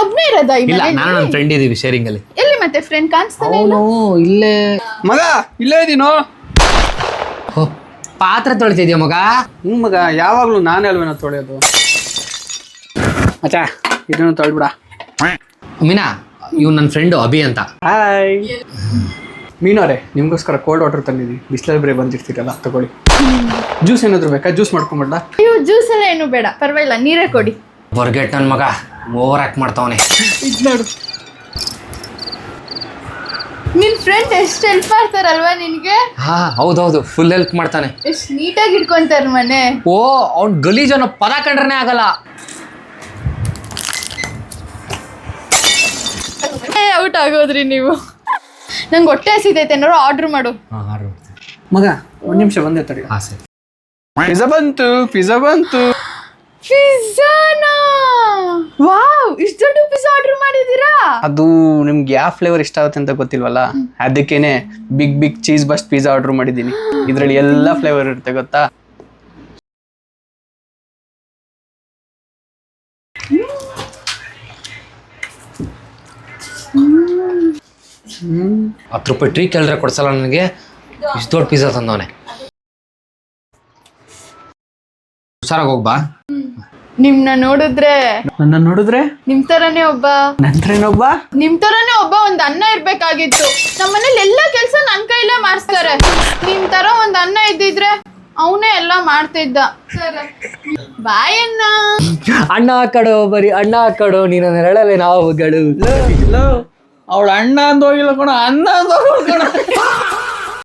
ಒಬ್ನೇ ಇರೋದಾ ಇಲ್ಲ ನಾನು ನನ್ನ ಫ್ರೆಂಡ್ ಇದೀವಿ ಶೇರಿಂಗ್ ಅಲ್ಲಿ. ಎಲ್ಲಿ ಮತ್ತೆ ಫ್ರೆಂಡ್ ಕಾಣಿಸ್ತಾನೆ ಇಲ್ಲ? ಇಲ್ಲೇ ಮಗ ಇಲ್ಲೇ ಇದೀನೋ. ಪಾತ್ರೆ ತೊಳಿತಿದ್ಯಾ ಮಗ? ಮಗ ಯಾವಾಗ್ಲೂ ನಾನೇ ಅಲ್ವೇನೋ ತೊಳೆಯೋದು. ಅಚ್ಚಾ ಇದನ್ನು ತೊಳ್ಬಿಡ. ಮೀನಾ ಇವ್ ನನ್ನ ಫ್ರೆಂಡು ಅಭಿ ಅಂತ. ಹಾಯ್ ಮೀನವ್ರೆ, ನಿಮ್ಗೋಸ್ಕರ ಕೋಲ್ಡ್ ವಾಟರ್ ತಂದಿದ್ದೀನಿ. ಬಿಸ್ಲಲ್ಲಿ ಬೇರೆ ಬಂದಿರ್ತೀರಲ್ಲ, ತಗೊಳ್ಳಿ. ಜ್ಯೂಸ್ ಏನಾದ್ರು ಬೇಕಾ? ಜ್ಯೂಸ್ ಮಾಡ್ಕೊಂಬಿಡ್ಲಾ? ಅಯ್ಯೋ ಜ್ಯೂಸ್ ಎಲ್ಲ ಏನು ಬೇಡ, ಪರವಾಗಿಲ್ಲ, ನೀರೇ ಕೊಡಿ. ಬರ್ಗೆಟ್ ನನ್ನ ಮಗ ಓವರ್ ಆಕ್ಟ್ ಮಾಡ್ತಾವನೆ. ಇದು ನೋಡು, ನಿನ್ ಫ್ರೆಂಡ್ ಎಷ್ಟು ಹೆಲ್ಪ್ ಮಾಡ್ತಾರಲ್ವಾ ನಿನ್ಗೆ? ಹಾ ಹೌದೌದು, ಫುಲ್ ಹೆಲ್ಪ್ ಮಾಡ್ತಾನೆ. ಎಷ್ಟು ನೀಟಾಗಿ ಇಟ್ಕೊಂತಾರ ಮನೆ. ಓ ಅವ್ನ್ ಗಲೀಜ್ ಅನ್ನೋ ಪದ ಕಂಡ್ರೇ ಆಗಲ್ಲ. ಔಟ್ ಆಗೋದ್ರಿ ನೀವು. ನಂಗೆ ಹೊಟ್ಟೆ ಹಸಿತೈತೆ, ಏನಾರು ಆರ್ಡರ್ ಮಾಡು. ಮಗ ಒಂದ್ ನಿಮಿಷ ಬಂದೆ ತಡಿ. ಹಾ ಸರಿ. ಪಿಜ್ಜಾ ಬಂತು, ಪಿಜ್ಜಾ ಬಂತು. ಪಿಜ್ಜಾನಾ? ವಾವ್, ಇಷ್ಟು ದೊಡ್ಡ ಪಿಜ್ಜಾ ಆರ್ಡರ್ ಮಾಡಿದೀರಾ? ಅದು ನಿಮ್ಗೆ ಯಾವ ಫ್ಲೇವರ್ ಇಷ್ಟ ಆಗುತ್ತೆ ಅಂತ ಗೊತ್ತಿಲ್ವಲ್ಲ, ಅದಕ್ಕೇನೆ big big cheese burst pizza order ಮಾಡಿದ್ದೀನಿ. ಇದ್ರಲ್ಲಿ ಎಲ್ಲಾ ಫ್ಲೇವರ್ ಇರುತ್ತೆ ಗೊತ್ತಾ. ₹10 ಟ್ರೀ ಕೇಳಿದ್ರೆ ಕೊಡ್ಸಲ್ಲ ನನಗೆ. ಇಷ್ಟು ದೊಡ್ಡ ಪಿಜ್ಜಾ ತಂದವನೆ. ಹುಷಾರಾಗಿ ಹೋಗ್ಬಾ. ನಿಮ್ನ ನೋಡಿದ್ರೆ ನನ್ನ ನೋಡಿದ್ರೆ ನಿಮ್ ತರಾನೇ ಒಬ್ಬ ಒಂದ್ ಅಣ್ಣ ಇರ್ಬೇಕಾಗಿತ್ತು. ನಮ್ಮನೇಲಿ ಎಲ್ಲಾ ಕೆಲ್ಸ ನನ್ ಕೈಲೇ ಮಾಡಿಸ್ತಾರೆ. ನಿಮ್ ತರ ಒಂದ್ ಅಣ್ಣ ಇದ್ದಿದ್ರೆ ಅವನೇ ಎಲ್ಲ ಮಾಡ್ತಿದ್ದ. ಬಾಯಣ್ಣ. ಅಣ್ಣ ಹಾಕಡು, ಬರೀ ಅಣ್ಣ ಹಾಕಡು, ನೀನು ನೆರಳಲೆ ನಾವುಗಳು. ಅವಳ ಅಣ್ಣ ಅಂದ ಹೋಗಿಲ್ಲ ಕಣ, ಅಣ್ಣ ಅಂದ ಹೋಗಿಲ್ಲ ಕಣ.